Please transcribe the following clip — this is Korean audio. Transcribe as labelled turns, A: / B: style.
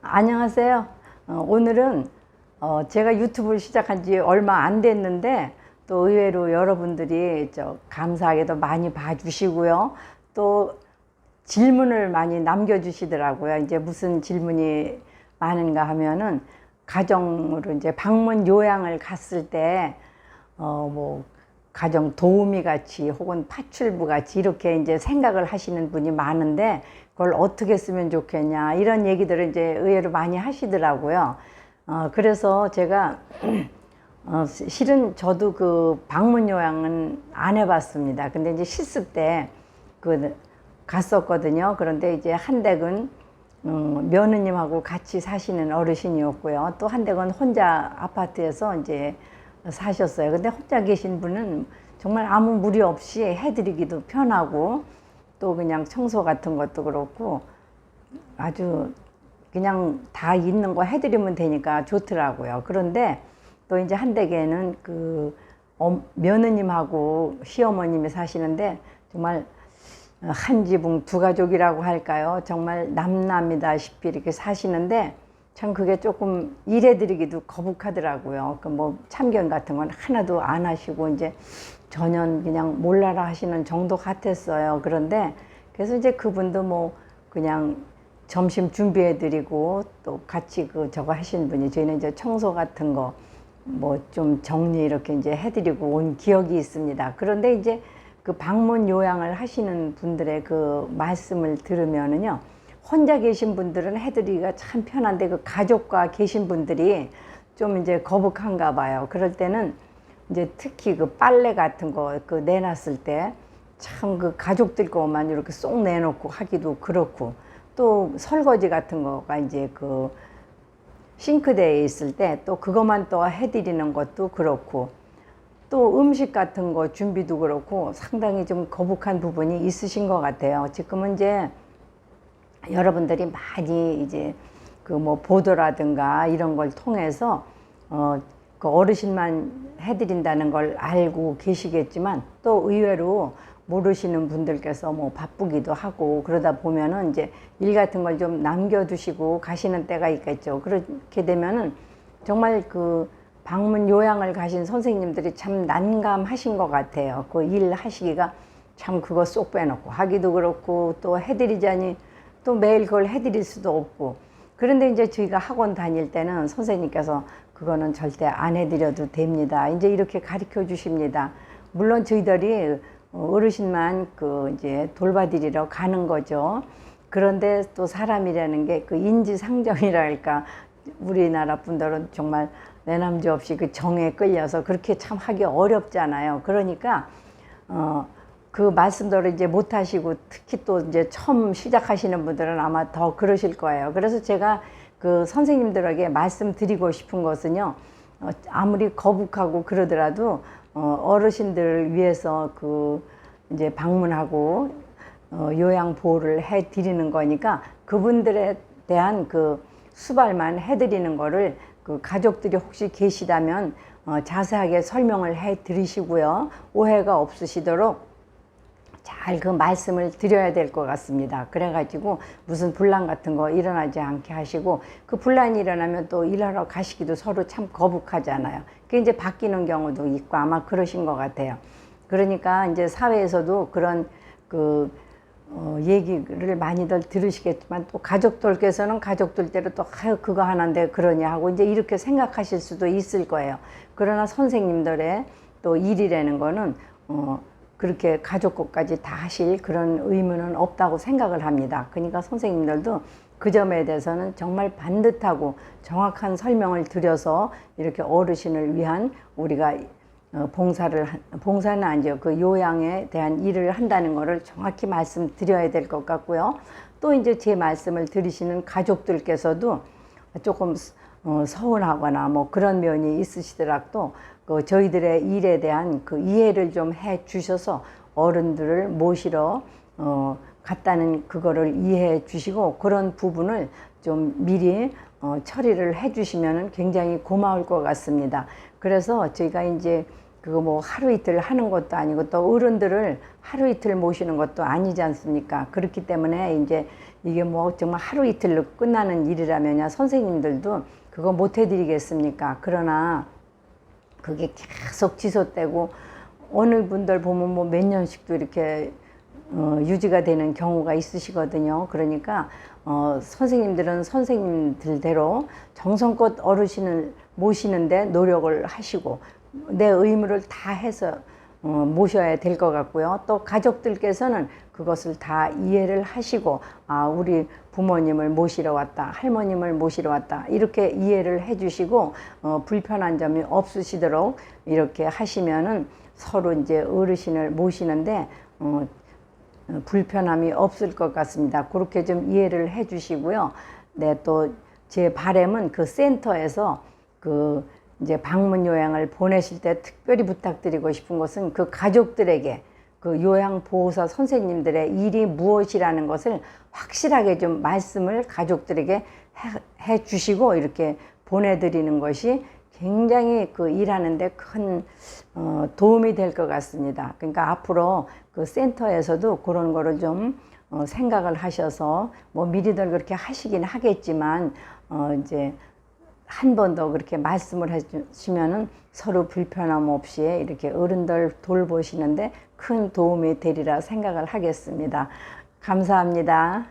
A: 안녕하세요. 오늘은 제가 유튜브를 시작한 지 얼마 안 됐는데 또 의외로 여러분들이 감사하게도 많이 봐주시고요. 또 질문을 많이 남겨주시더라고요. 이제 무슨 질문이 많은가 하면은 가정으로 이제 방문 요양을 갔을 때 뭐 가정 도우미 같이 혹은 파출부 같이 이렇게 이제 생각을 하시는 분이 많은데 그걸 어떻게 쓰면 좋겠냐 이런 얘기들을 이제 의외로 많이 하시더라고요. 그래서 제가 실은 저도 그 방문 요양은 안 해봤습니다. 근데 이제 실습 때 그 갔었거든요. 그런데 이제 한 댁은 며느님하고 같이 사시는 어르신이었고요. 또 한 댁은 혼자 아파트에서 이제 사셨어요. 근데 혼자 계신 분은 정말 아무 무리 없이 해드리기도 편하고 또 그냥 청소 같은 것도 그렇고 아주 그냥 다 있는 거 해드리면 되니까 좋더라고요. 그런데 또 이제 한 댁에는 그 며느님하고 시어머님이 사시는데 정말 한 지붕 두 가족이라고 할까요? 정말 남남이다시피 이렇게 사시는데 참 그게 조금 일해드리기도 거북하더라고요. 그 뭐 참견 같은 건 하나도 안 하시고 이제 전혀 그냥 몰라라 하시는 정도 같았어요. 그런데 그래서 이제 그분도 뭐 그냥 점심 준비해드리고 또 같이 그 저거 하신 분이 저희는 이제 청소 같은 거 뭐 좀 정리 이렇게 이제 해드리고 온 기억이 있습니다. 그런데 이제 그 방문 요양을 하시는 분들의 그 말씀을 들으면은요. 혼자 계신 분들은 해드리기가 참 편한데 그 가족과 계신 분들이 좀 이제 거북한가 봐요. 그럴 때는 이제 특히 그 빨래 같은 거 그 내놨을 때 참 그 가족들 것만 이렇게 쏙 내놓고 하기도 그렇고 또 설거지 같은 거가 이제 그 싱크대에 있을 때 또 그것만 또 해드리는 것도 그렇고 또 음식 같은 거 준비도 그렇고 상당히 좀 거북한 부분이 있으신 것 같아요. 지금은 이제 여러분들이 많이 이제 그 뭐 보도라든가 이런 걸 통해서 그 어르신만 해드린다는 걸 알고 계시겠지만 또 의외로 모르시는 분들께서 뭐 바쁘기도 하고 그러다 보면은 이제 일 같은 걸 좀 남겨두시고 가시는 때가 있겠죠. 그렇게 되면은 정말 그 방문 요양을 가신 선생님들이 참 난감하신 것 같아요. 그 일 하시기가 참 그거 쏙 빼놓고 하기도 그렇고 또 해드리자니 또 매일 그걸 해드릴 수도 없고 그런데 이제 저희가 학원 다닐 때는 선생님께서 그거는 절대 안 해드려도 됩니다. 이제 이렇게 가르쳐 주십니다. 물론 저희들이 어르신만 그 이제 돌봐드리러 가는 거죠. 그런데 또 사람이라는 게 그 인지상정이랄까 우리나라 분들은 정말 내남지 없이 그 정에 끌려서 그렇게 참 하기 어렵잖아요. 그러니까 그 말씀대로 이제 못 하시고 특히 또 이제 처음 시작하시는 분들은 아마 더 그러실 거예요. 그래서 제가 그 선생님들에게 말씀드리고 싶은 것은요. 아무리 거북하고 그러더라도 어르신들을 위해서 그 이제 방문하고 요양 보호를 해 드리는 거니까 그분들에 대한 그 수발만 해 드리는 거를 그 가족들이 혹시 계시다면 자세하게 설명을 해 드리시고요. 오해가 없으시도록 잘 그 말씀을 드려야 될 것 같습니다. 그래가지고 무슨 분란 같은 거 일어나지 않게 하시고 그 분란이 일어나면 또 일하러 가시기도 서로 참 거북하잖아요. 그게 이제 바뀌는 경우도 있고 아마 그러신 것 같아요. 그러니까 이제 사회에서도 그런 그 얘기를 많이들 들으시겠지만 또 가족들께서는 가족들대로 또 아유 그거 하는데 그러냐 하고 이제 이렇게 생각하실 수도 있을 거예요. 그러나 선생님들의 또 일이라는 거는 그렇게 가족 것까지 다 하실 그런 의무는 없다고 생각을 합니다. 그러니까 선생님들도 그 점에 대해서는 정말 반듯하고 정확한 설명을 드려서 이렇게 어르신을 위한 우리가 봉사는 아니죠. 그 요양에 대한 일을 한다는 것을 정확히 말씀드려야 될 것 같고요. 또 이제 제 말씀을 들으시는 가족들께서도 조금 서운하거나 뭐 그런 면이 있으시더라도 그 저희들의 일에 대한 그 이해를 좀 해 주셔서 어른들을 모시러 갔다는 그거를 이해해 주시고 그런 부분을 좀 미리 처리를 해 주시면 굉장히 고마울 것 같습니다. 그래서 저희가 이제 그거 뭐 하루 이틀 하는 것도 아니고 또 어른들을 하루 이틀 모시는 것도 아니지 않습니까? 그렇기 때문에 이제 이게 뭐 정말 하루 이틀로 끝나는 일이라면야 선생님들도 그거 못 해드리겠습니까? 그러나 그게 계속 지속되고 어느 분들 보면 뭐 몇 년씩도 이렇게 유지가 되는 경우가 있으시거든요. 그러니까 선생님들은 선생님들대로 정성껏 어르신을 모시는데 노력을 하시고 내 의무를 다 해서 모셔야 될 것 같고요. 또 가족들께서는 그것을 다 이해를 하시고 우리 부모님을 모시러 왔다, 할머님을 모시러 왔다 이렇게 이해를 해주시고 불편한 점이 없으시도록 이렇게 하시면은 서로 이제 어르신을 모시는데 불편함이 없을 것 같습니다. 그렇게 좀 이해를 해주시고요. 네, 또 제 바람은 그 센터에서 그 이제 방문 요양을 보내실 때 특별히 부탁드리고 싶은 것은 그 가족들에게 그 요양보호사 선생님들의 일이 무엇이라는 것을 확실하게 좀 말씀을 가족들에게 해 주시고 이렇게 보내드리는 것이 굉장히 그 일하는데 큰 도움이 될 것 같습니다. 그러니까 앞으로 그 센터에서도 그런 거를 좀 생각을 하셔서 뭐 미리들 그렇게 하시긴 하겠지만 이제 한 번 더 그렇게 말씀을 해주시면은 서로 불편함 없이 이렇게 어른들 돌보시는데 큰 도움이 되리라 생각을 하겠습니다. 감사합니다.